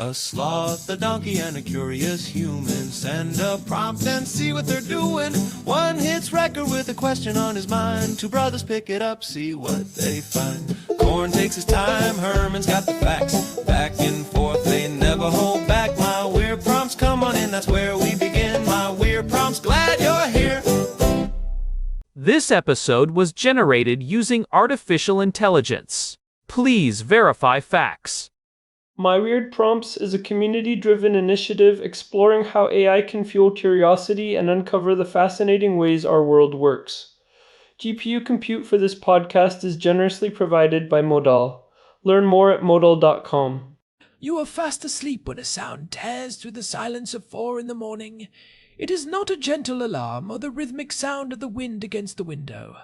A sloth, a donkey, and a curious human. Send a prompt and see what they're doing. One hits record with a question on his mind. Two brothers pick it up, see what they find. Corn takes his time, Herman's got the facts. Back and forth, they never hold back. My weird prompts, come on in, that's where we begin. My weird prompts, glad you're here. This episode was generated using artificial intelligence. Please verify facts. My Weird Prompts is a community-driven initiative exploring how AI can fuel curiosity and uncover the fascinating ways our world works. GPU compute for this podcast is generously provided by Modal. Learn more at modal.com. You are fast asleep when a sound tears through the silence of 4 a.m. It is not a gentle alarm or the rhythmic sound of the wind against the window.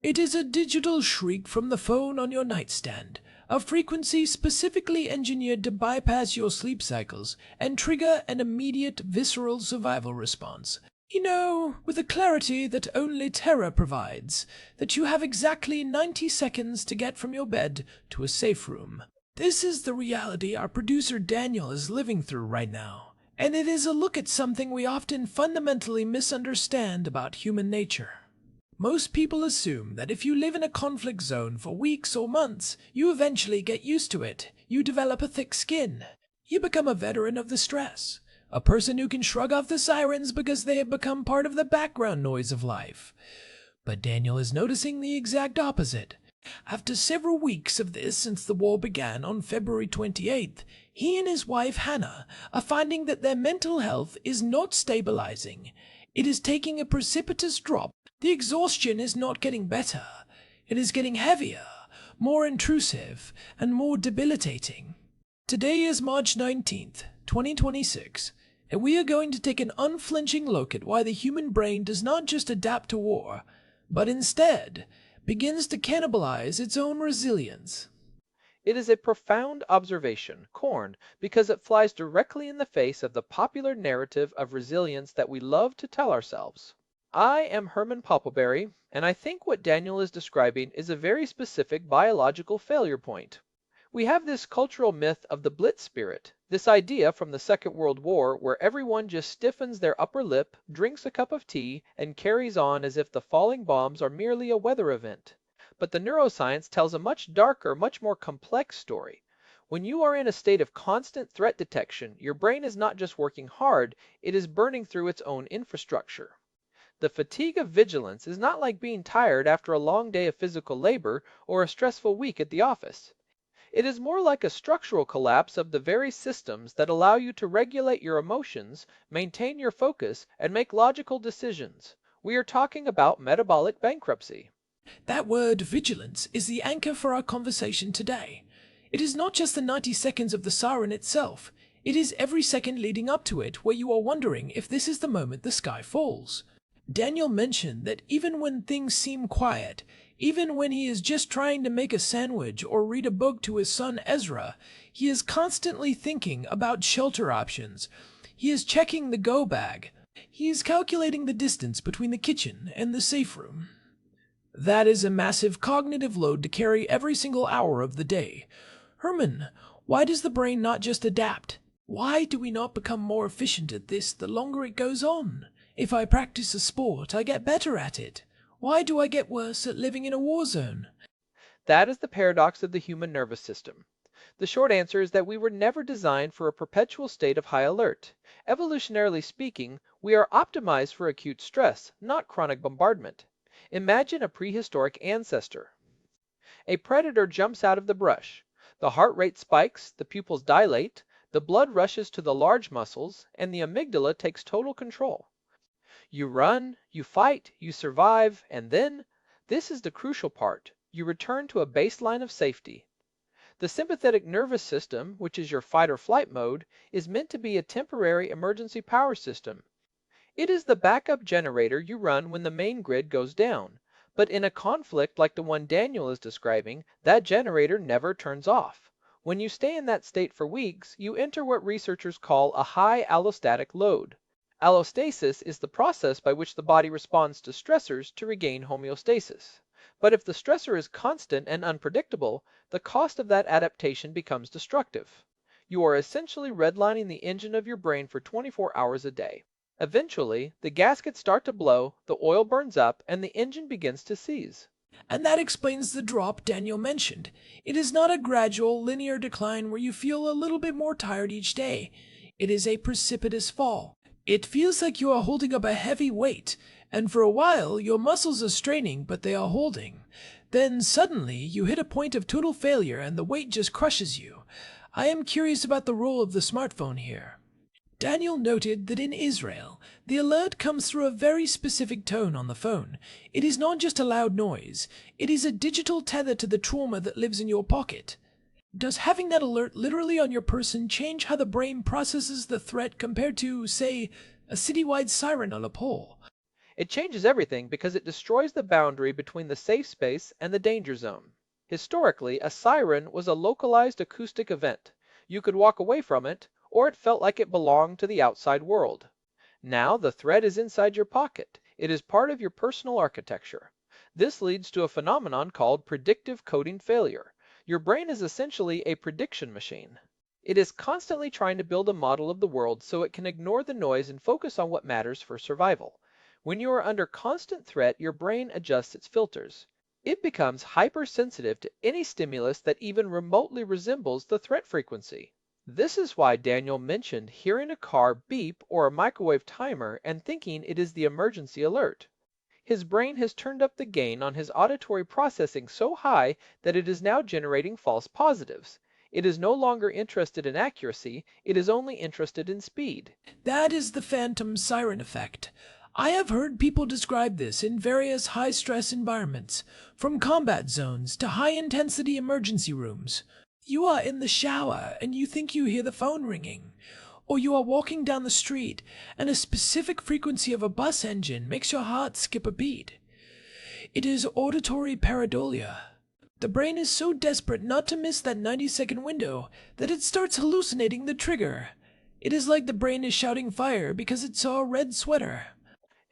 It is a digital shriek from the phone on your nightstand, a frequency specifically engineered to bypass your sleep cycles and trigger an immediate visceral survival response. You know, with a clarity that only terror provides, that you have exactly 90 seconds to get from your bed to a safe room. This is the reality our producer Daniel is living through right now, and it is a look at something we often fundamentally misunderstand about human nature. Most people assume that if you live in a conflict zone for weeks or months, you eventually get used to it. You develop a thick skin. You become a veteran of the stress, a person who can shrug off the sirens because they have become part of the background noise of life. But Daniel is noticing the exact opposite. After several weeks of this since the war began on February 28th, he and his wife Hannah are finding that their mental health is not stabilizing. It is taking a precipitous drop. The exhaustion is not getting better. It is getting heavier, more intrusive, and more debilitating. Today is March 19th, 2026, and we are going to take an unflinching look at why the human brain does not just adapt to war, but instead begins to cannibalize its own resilience. It is a profound observation, corn, because it flies directly in the face of the popular narrative of resilience that we love to tell ourselves. I am Herman Poppleberry, and I think what Daniel is describing is a very specific biological failure point. We have this cultural myth of the Blitz spirit, this idea from the Second World War where everyone just stiffens their upper lip, drinks a cup of tea, and carries on as if the falling bombs are merely a weather event. But the neuroscience tells a much darker, much more complex story. When you are in a state of constant threat detection, your brain is not just working hard, it is burning through its own infrastructure. The fatigue of vigilance is not like being tired after a long day of physical labor or a stressful week at the office. It is more like a structural collapse of the very systems that allow you to regulate your emotions, maintain your focus, and make logical decisions. We are talking about metabolic bankruptcy. That word, vigilance, is the anchor for our conversation today. It is not just the 90 seconds of the siren itself. It is every second leading up to it where you are wondering if this is the moment the sky falls. Daniel mentioned that even when things seem quiet, even when he is just trying to make a sandwich or read a book to his son Ezra, he is constantly thinking about shelter options. He is checking the go bag. He is calculating the distance between the kitchen and the safe room. That is a massive cognitive load to carry every single hour of the day. Herman, why does the brain not just adapt? Why do we not become more efficient at this the longer it goes on? If I practice a sport, I get better at it. Why do I get worse at living in a war zone? That is the paradox of the human nervous system. The short answer is that we were never designed for a perpetual state of high alert. Evolutionarily speaking, we are optimized for acute stress, not chronic bombardment. Imagine a prehistoric ancestor. A predator jumps out of the brush. The heart rate spikes, the pupils dilate, the blood rushes to the large muscles, and the amygdala takes total control. You run, you fight, you survive, and then, this is the crucial part, you return to a baseline of safety. The sympathetic nervous system, which is your fight or flight mode, is meant to be a temporary emergency power system. It is the backup generator you run when the main grid goes down. But in a conflict like the one Daniel is describing, that generator never turns off. When you stay in that state for weeks, you enter what researchers call a high allostatic load. Allostasis is the process by which the body responds to stressors to regain homeostasis. But if the stressor is constant and unpredictable, the cost of that adaptation becomes destructive. You are essentially redlining the engine of your brain for 24 hours a day. Eventually, the gaskets start to blow, the oil burns up, and the engine begins to seize. And that explains the drop Daniel mentioned. It is not a gradual, linear decline where you feel a little bit more tired each day. It is a precipitous fall. It feels like you are holding up a heavy weight, and for a while your muscles are straining, but they are holding. Then suddenly you hit a point of total failure and the weight just crushes you. I am curious about the role of the smartphone here. Daniel noted that in Israel, the alert comes through a very specific tone on the phone. It is not just a loud noise, it is a digital tether to the trauma that lives in your pocket. Does having that alert literally on your person change how the brain processes the threat compared to, say, a citywide siren on a pole? It changes everything because it destroys the boundary between the safe space and the danger zone. Historically, a siren was a localized acoustic event. You could walk away from it, or it felt like it belonged to the outside world. Now the threat is inside your pocket. It is part of your personal architecture. This leads to a phenomenon called predictive coding failure. Your brain is essentially a prediction machine. It is constantly trying to build a model of the world so it can ignore the noise and focus on what matters for survival. When you are under constant threat, your brain adjusts its filters. It becomes hypersensitive to any stimulus that even remotely resembles the threat frequency. This is why Daniel mentioned hearing a car beep or a microwave timer and thinking it is the emergency alert. His brain has turned up the gain on his auditory processing so high that it is now generating false positives. It is no longer interested in accuracy, it is only interested in speed. That is the phantom siren effect. I have heard people describe this in various high-stress environments, from combat zones to high-intensity emergency rooms. You are in the shower and you think you hear the phone ringing, or you are walking down the street and a specific frequency of a bus engine makes your heart skip a beat. It is auditory pareidolia. The brain is so desperate not to miss that 90-second window that it starts hallucinating the trigger. It is like the brain is shouting fire because it saw a red sweater.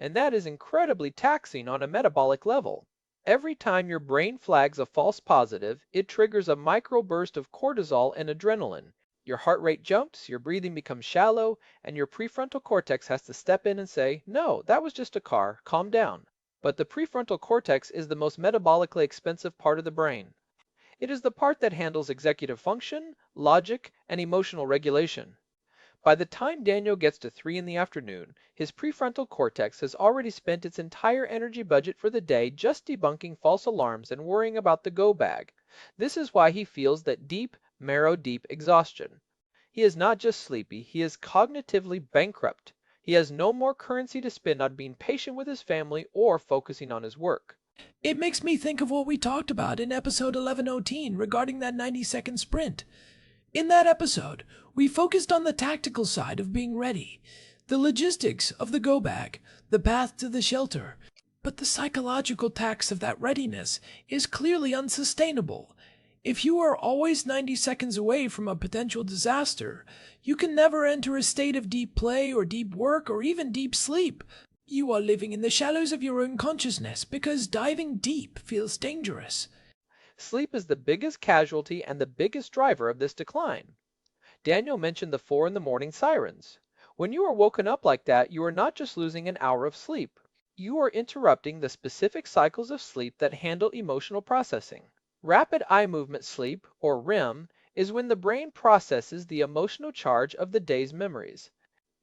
And that is incredibly taxing on a metabolic level. Every time your brain flags a false positive, it triggers a microburst of cortisol and adrenaline. Your heart rate jumps, your breathing becomes shallow, and your prefrontal cortex has to step in and say, "No, that was just a car, calm down." But the prefrontal cortex is the most metabolically expensive part of the brain. It is the part that handles executive function, logic, and emotional regulation. By the time Daniel gets to 3 in the afternoon, his prefrontal cortex has already spent its entire energy budget for the day just debunking false alarms and worrying about the go bag. This is why he feels that deep, marrow-deep exhaustion. He is not just sleepy, he is cognitively bankrupt. He has no more currency to spend on being patient with his family or focusing on his work. It makes me think of what we talked about in episode 1113 regarding that 90-second sprint. In that episode, we focused on the tactical side of being ready, the logistics of the go bag, the path to the shelter. But the psychological tax of that readiness is clearly unsustainable. If you are always 90 seconds away from a potential disaster, you can never enter a state of deep play or deep work or even deep sleep. You are living in the shallows of your own consciousness because diving deep feels dangerous. Sleep is the biggest casualty and the biggest driver of this decline. Daniel mentioned the 4 in the morning sirens. When you are woken up like that, you are not just losing an hour of sleep. You are interrupting the specific cycles of sleep that handle emotional processing. Rapid eye movement sleep, or REM, is when the brain processes the emotional charge of the day's memories.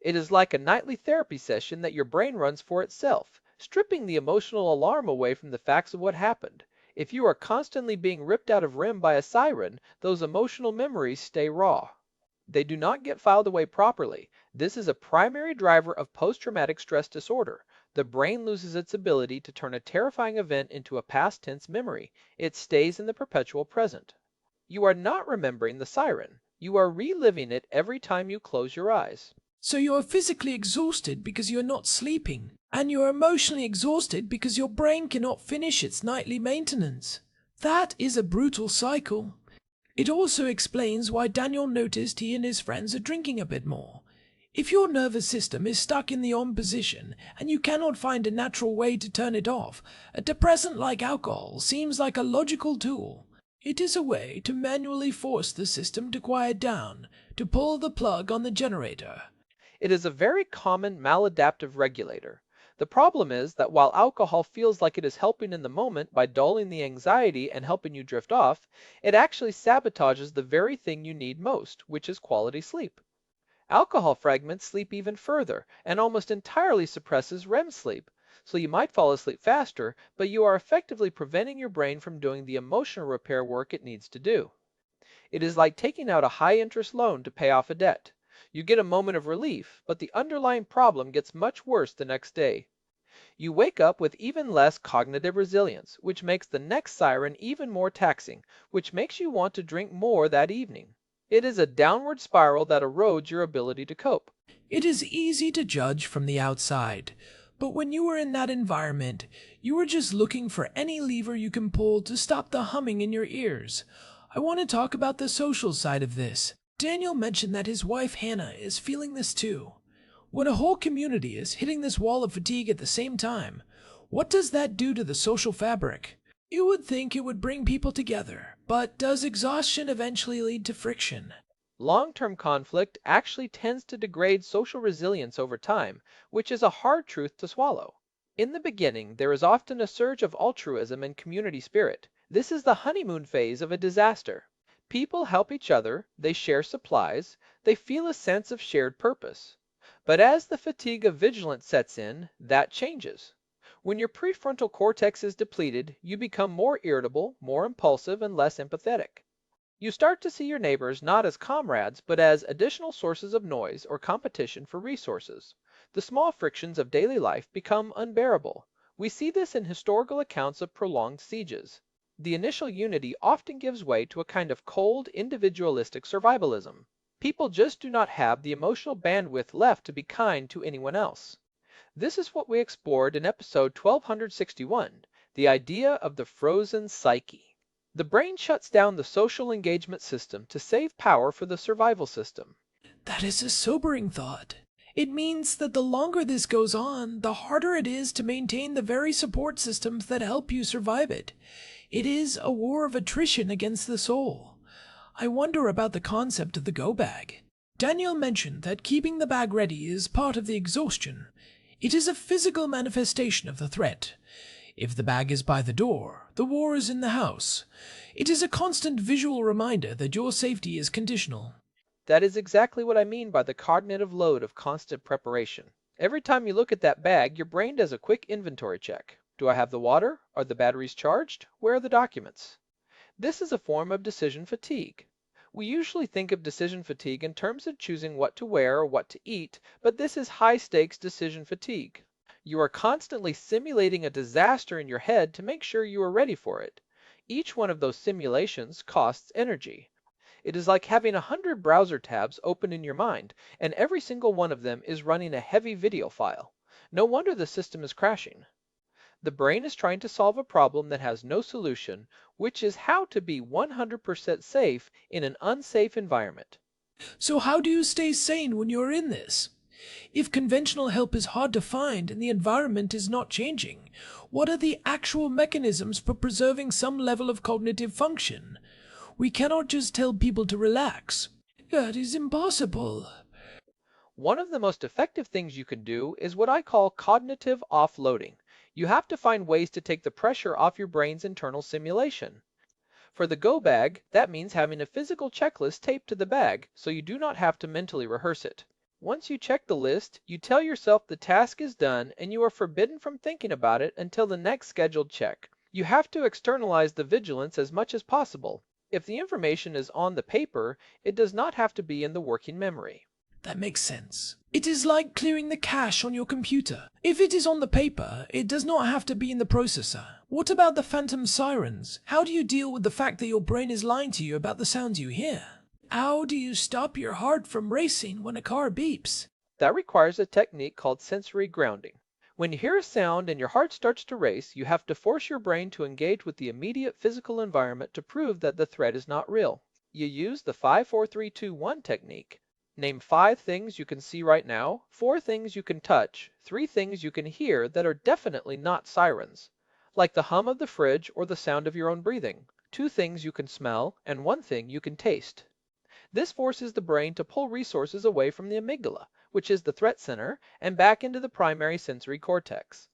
It is like a nightly therapy session that your brain runs for itself, stripping the emotional alarm away from the facts of what happened. If you are constantly being ripped out of REM by a siren, those emotional memories stay raw. They do not get filed away properly. This is a primary driver of post-traumatic stress disorder. The brain loses its ability to turn a terrifying event into a past tense memory. It stays in the perpetual present. You are not remembering the siren. You are reliving it every time you close your eyes. So you're physically exhausted because you're not sleeping, and you're emotionally exhausted because your brain cannot finish its nightly maintenance. That is a brutal cycle. It also explains why Daniel noticed he and his friends are drinking a bit more. If your nervous system is stuck in the on position and you cannot find a natural way to turn it off, a depressant like alcohol seems like a logical tool. It is a way to manually force the system to quiet down, to pull the plug on the generator. It is a very common maladaptive regulator. The problem is that while alcohol feels like it is helping in the moment by dulling the anxiety and helping you drift off, it actually sabotages the very thing you need most, which is quality sleep. Alcohol fragments sleep even further and almost entirely suppresses REM sleep, so you might fall asleep faster, but you are effectively preventing your brain from doing the emotional repair work it needs to do. It is like taking out a high-interest loan to pay off a debt. You get a moment of relief, but the underlying problem gets much worse the next day. You wake up with even less cognitive resilience, which makes the next siren even more taxing, which makes you want to drink more that evening. It is a downward spiral that erodes your ability to cope. It is easy to judge from the outside, but when you are in that environment, you are just looking for any lever you can pull to stop the humming in your ears. I want to talk about the social side of this. Daniel mentioned that his wife Hannah is feeling this too. When a whole community is hitting this wall of fatigue at the same time, what does that do to the social fabric? You would think it would bring people together, but does exhaustion eventually lead to friction? Long-term conflict actually tends to degrade social resilience over time, which is a hard truth to swallow. In the beginning, there is often a surge of altruism and community spirit. This is the honeymoon phase of a disaster. People help each other, they share supplies, they feel a sense of shared purpose. But as the fatigue of vigilance sets in, that changes. When your prefrontal cortex is depleted, you become more irritable, more impulsive, and less empathetic. You start to see your neighbors not as comrades, but as additional sources of noise or competition for resources. The small frictions of daily life become unbearable. We see this in historical accounts of prolonged sieges. The initial unity often gives way to a kind of cold, individualistic survivalism. People just do not have the emotional bandwidth left to be kind to anyone else. This is what we explored in episode 1261, the idea of the frozen psyche. The brain shuts down the social engagement system to save power for the survival system. That is a sobering thought. It means that the longer this goes on, the harder it is to maintain the very support systems that help you survive it. It is a war of attrition against the soul. I wonder about the concept of the go bag. Daniel mentioned that keeping the bag ready is part of the exhaustion. It is a physical manifestation of the threat. If the bag is by the door, the war is in the house. It is a constant visual reminder that your safety is conditional. That is exactly what I mean by the cognitive load of constant preparation. Every time you look at that bag, your brain does a quick inventory check. Do I have the water? Are the batteries charged? Where are the documents? This is a form of decision fatigue. We usually think of decision fatigue in terms of choosing what to wear or what to eat, but this is high-stakes decision fatigue. You are constantly simulating a disaster in your head to make sure you are ready for it. Each one of those simulations costs energy. It is like having 100 browser tabs open in your mind, and every single one of them is running a heavy video file. No wonder the system is crashing. The brain is trying to solve a problem that has no solution, which is how to be 100% safe in an unsafe environment. So how do you stay sane when you're in this? If conventional help is hard to find and the environment is not changing, what are the actual mechanisms for preserving some level of cognitive function? We cannot just tell people to relax. That is impossible. One of the most effective things you can do is what I call cognitive offloading. You have to find ways to take the pressure off your brain's internal simulation. For the go bag, that means having a physical checklist taped to the bag so you do not have to mentally rehearse it. Once you check the list, you tell yourself the task is done and you are forbidden from thinking about it until the next scheduled check. You have to externalize the vigilance as much as possible. If the information is on the paper, it does not have to be in the working memory. That makes sense. It is like clearing the cache on your computer. If it is on the paper, it does not have to be in the processor. What about the phantom sirens? How do you deal with the fact that your brain is lying to you about the sounds you hear? How do you stop your heart from racing when a car beeps? That requires a technique called sensory grounding. When you hear a sound and your heart starts to race, you have to force your brain to engage with the immediate physical environment to prove that the threat is not real. You use the 5-4-3-2-1 technique. Name 5 things you can see right now, 4 things you can touch, 3 things you can hear that are definitely not sirens, like the hum of the fridge or the sound of your own breathing. 2 things you can smell, and 1 thing you can taste. This forces the brain to pull resources away from the amygdala, which is the threat center, and back into the primary sensory cortex.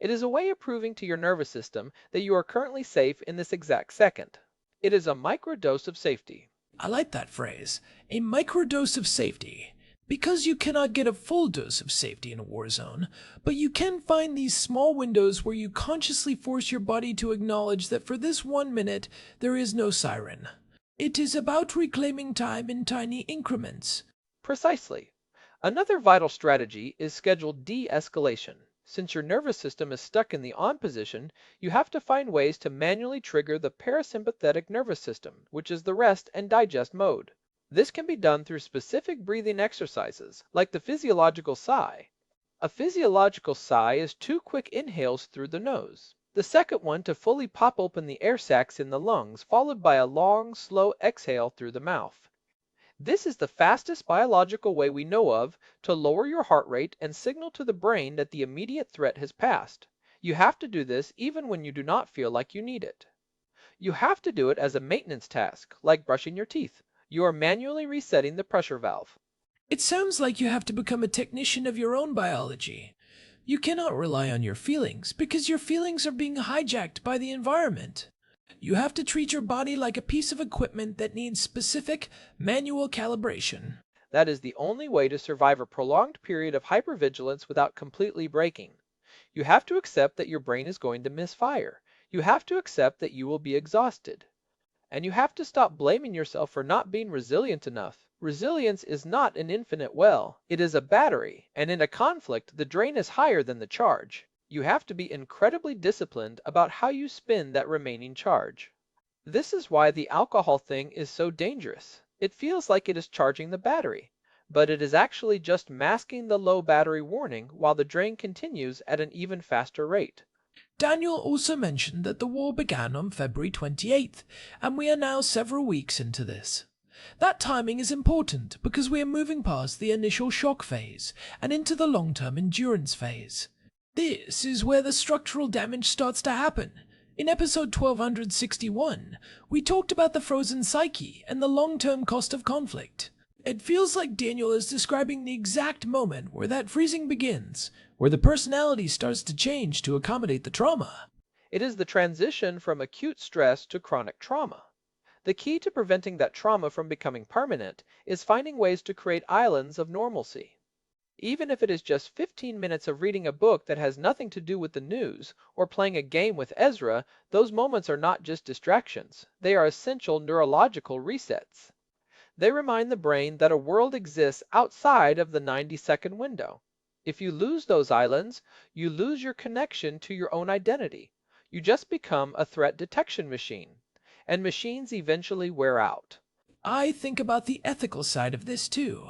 It is a way of proving to your nervous system that you are currently safe in this exact second. It is a microdose of safety. I like that phrase, a microdose of safety, because you cannot get a full dose of safety in a war zone, but you can find these small windows where you consciously force your body to acknowledge that for this 1 minute there is no siren. It is about reclaiming time in tiny increments. Precisely. Another vital strategy is scheduled de-escalation. Since your nervous system is stuck in the on position, you have to find ways to manually trigger the parasympathetic nervous system, which is the rest and digest mode. This can be done through specific breathing exercises, like the physiological sigh. A physiological sigh is 2 quick inhales through the nose. The second one to fully pop open the air sacs in the lungs, followed by a long, slow exhale through the mouth. This is the fastest biological way we know of to lower your heart rate and signal to the brain that the immediate threat has passed. You have to do this even when you do not feel like you need it. You have to do it as a maintenance task, like brushing your teeth. You are manually resetting the pressure valve. It sounds like you have to become a technician of your own biology. You cannot rely on your feelings, because your feelings are being hijacked by the environment. You have to treat your body like a piece of equipment that needs specific manual calibration. That is the only way to survive a prolonged period of hypervigilance without completely breaking. You have to accept that your brain is going to misfire. You have to accept that you will be exhausted. And you have to stop blaming yourself for not being resilient enough. Resilience is not an infinite well. It is a battery, and in a conflict, the drain is higher than the charge. You have to be incredibly disciplined about how you spend that remaining charge. This is why the alcohol thing is so dangerous. It feels like it is charging the battery, but it is actually just masking the low battery warning while the drain continues at an even faster rate. Daniel also mentioned that the war began on February 28th, and we are now several weeks into this. That timing is important because we are moving past the initial shock phase and into the long-term endurance phase. This is where the structural damage starts to happen. In episode 1261, we talked about the frozen psyche and the long-term cost of conflict. It feels like Daniel is describing the exact moment where that freezing begins, where the personality starts to change to accommodate the trauma. It is the transition from acute stress to chronic trauma. The key to preventing that trauma from becoming permanent is finding ways to create islands of normalcy. Even if it is just 15 minutes of reading a book that has nothing to do with the news, or playing a game with Ezra, those moments are not just distractions. They are essential neurological resets. They remind the brain that a world exists outside of the 90-second window. If you lose those islands, you lose your connection to your own identity. You just become a threat detection machine, and machines eventually wear out. I think about the ethical side of this too.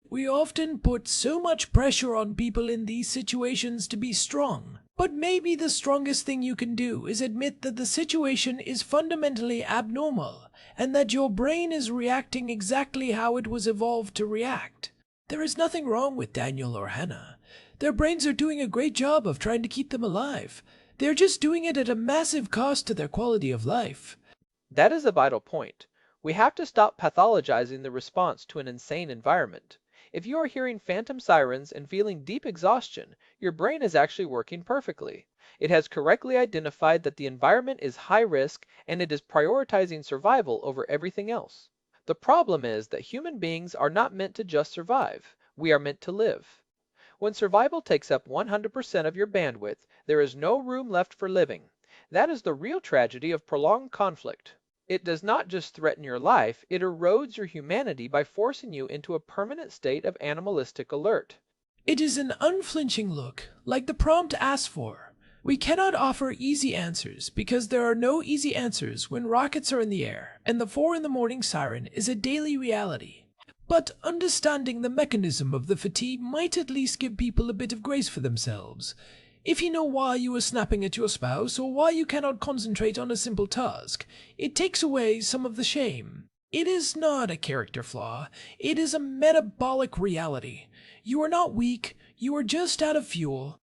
We often put so much pressure on people in these situations to be strong, but maybe the strongest thing you can do is admit that the situation is fundamentally abnormal, and that your brain is reacting exactly how it was evolved to react. There is nothing wrong with Daniel or Hannah. Their brains are doing a great job of trying to keep them alive. They're just doing it at a massive cost to their quality of life. That is a vital point. We have to stop pathologizing the response to an insane environment. If you are hearing phantom sirens and feeling deep exhaustion, your brain is actually working perfectly. It has correctly identified that the environment is high risk and it is prioritizing survival over everything else. The problem is that human beings are not meant to just survive. We are meant to live. When survival takes up 100% of your bandwidth, there is no room left for living. That is the real tragedy of prolonged conflict. It does not just threaten your life, it erodes your humanity by forcing you into a permanent state of animalistic alert. It is an unflinching look, like the prompt asks for. We cannot offer easy answers because there are no easy answers when rockets are in the air and the 4 a.m. siren is a daily reality. But understanding the mechanism of the fatigue might at least give people a bit of grace for themselves. If you know why you are snapping at your spouse or why you cannot concentrate on a simple task, it takes away some of the shame. It is not a character flaw. It is a metabolic reality. You are not weak. You are just out of fuel.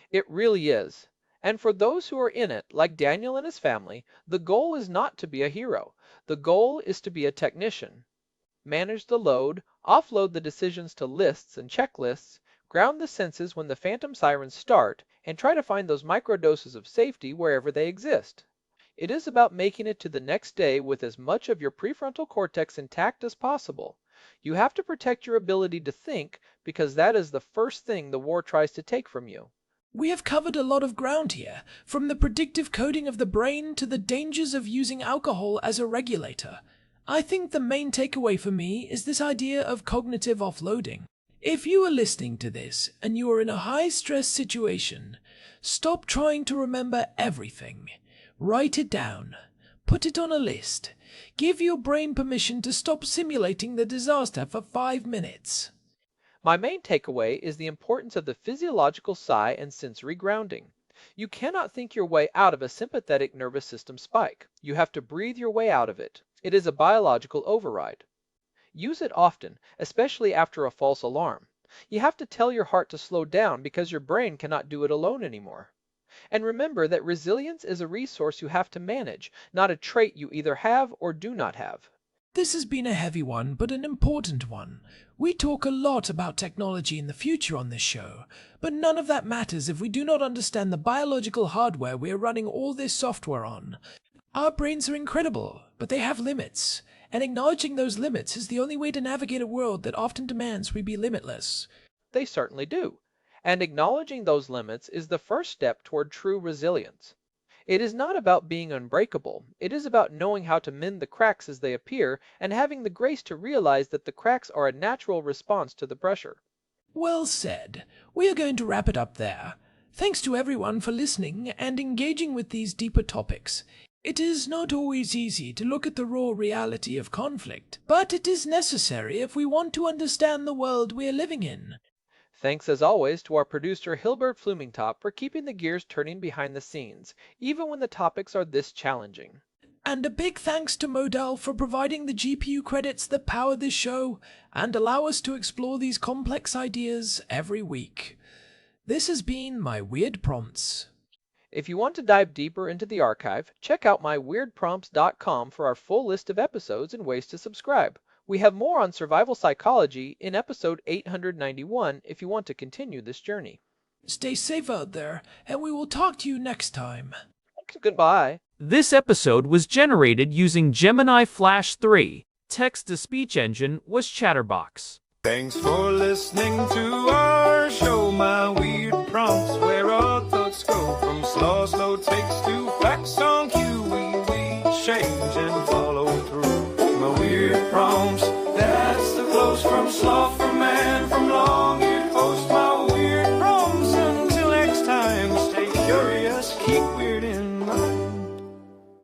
It really is. And for those who are in it, like Daniel and his family, the goal is not to be a hero. The goal is to be a technician. Manage the load, offload the decisions to lists and checklists, ground the senses when the phantom sirens start, and try to find those microdoses of safety wherever they exist. It is about making it to the next day with as much of your prefrontal cortex intact as possible. You have to protect your ability to think because that is the first thing the war tries to take from you. We have covered a lot of ground here, from the predictive coding of the brain to the dangers of using alcohol as a regulator. I think the main takeaway for me is this idea of cognitive offloading. If you are listening to this and you are in a high-stress situation, stop trying to remember everything. Write it down. Put it on a list. Give your brain permission to stop simulating the disaster for 5 minutes. My main takeaway is the importance of the physiological sigh and sensory grounding. You cannot think your way out of a sympathetic nervous system spike. You have to breathe your way out of it. It is a biological override. Use it often, especially after a false alarm. You have to tell your heart to slow down because your brain cannot do it alone anymore. And remember that resilience is a resource you have to manage, not a trait you either have or do not have. This has been a heavy one, but an important one. We talk a lot about technology in the future on this show, but none of that matters if we do not understand the biological hardware we are running all this software on. Our brains are incredible, but they have limits, and acknowledging those limits is the only way to navigate a world that often demands we be limitless. They certainly do. And acknowledging those limits is the first step toward true resilience. It is not about being unbreakable. It is about knowing how to mend the cracks as they appear and having the grace to realize that the cracks are a natural response to the pressure. Well said. We are going to wrap it up there. Thanks to everyone for listening and engaging with these deeper topics. It is not always easy to look at the raw reality of conflict, but it is necessary if we want to understand the world we are living in. Thanks as always to our producer Hilbert Flumingtop for keeping the gears turning behind the scenes, even when the topics are this challenging. And a big thanks to Modal for providing the GPU credits that power this show and allow us to explore these complex ideas every week. This has been my Weird Prompts. If you want to dive deeper into the archive, check out myweirdprompts.com for our full list of episodes and ways to subscribe. We have more on survival psychology in episode 891 if you want to continue this journey. Stay safe out there, and we will talk to you next time. Goodbye. This episode was generated using Gemini Flash 3. Text-to-speech engine was Chatterbox. Thanks for listening to our show, My